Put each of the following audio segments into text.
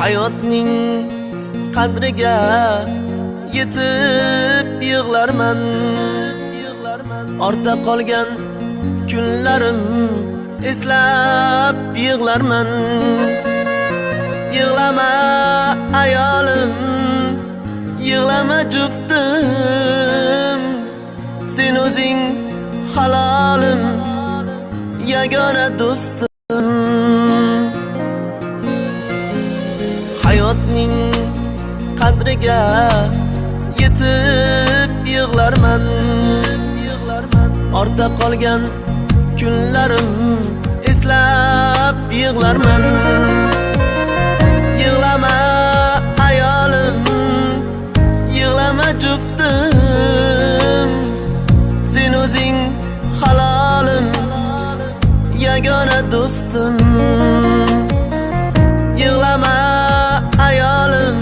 Hayotning qadriga yetib yig'larman. Ortda qolgan kunlarim eslab yig'larman. Yig'lama ayolim, yig'lama juftim, sen o'zing halolim, yagona do'stim. Hayotning qadriga yetib yig'larman. Ortda qolgan kunlarim eslab yig'larman. Yig'lama ayolim, yig'lama juftim, sen o'zing halolim, yagona do'stim. Yig'lama ayolim,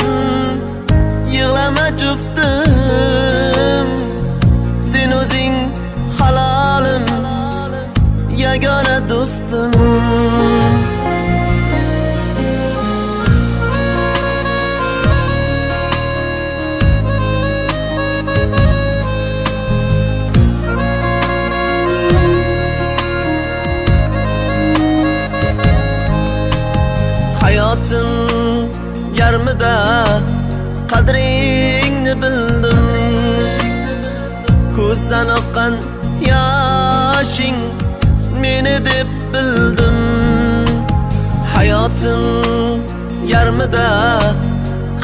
yig'lama juftim, sen o'zing halolim, yagona do'stim. Hayotim yarmida qadringni bildim. Ko'zdan oqqan yoshing meni deb bildim. Hayotim yarmida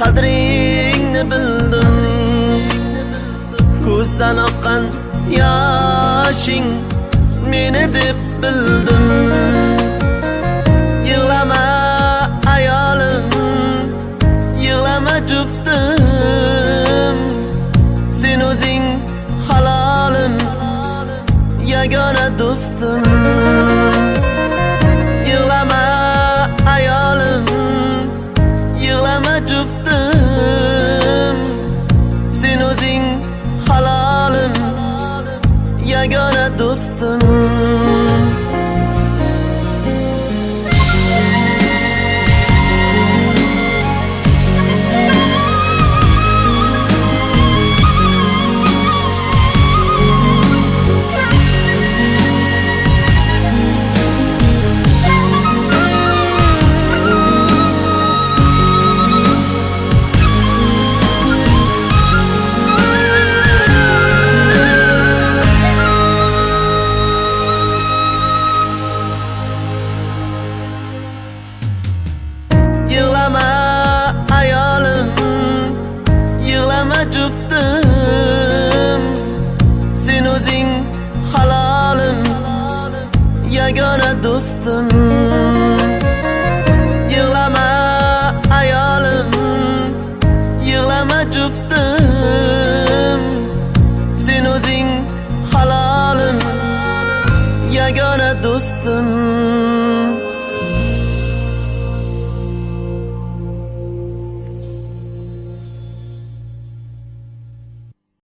qadringni bildim. Ko'zdan oqqan yoshing meni deb bildim. Yig'lama ayolim, yig'lama juftim, sen o'zing halolim, yagona do'stim. Yig'lama ayolim, yig'lama juftim, sen o'zing halolim, yagona do'stim. Yig'lama ayolim, yig'lama juftim, sen o'zing halolim, yagona do'stim. Yig'lama ayolim, yig'lama juftim, sen o'zing halolim, yagona do'stim.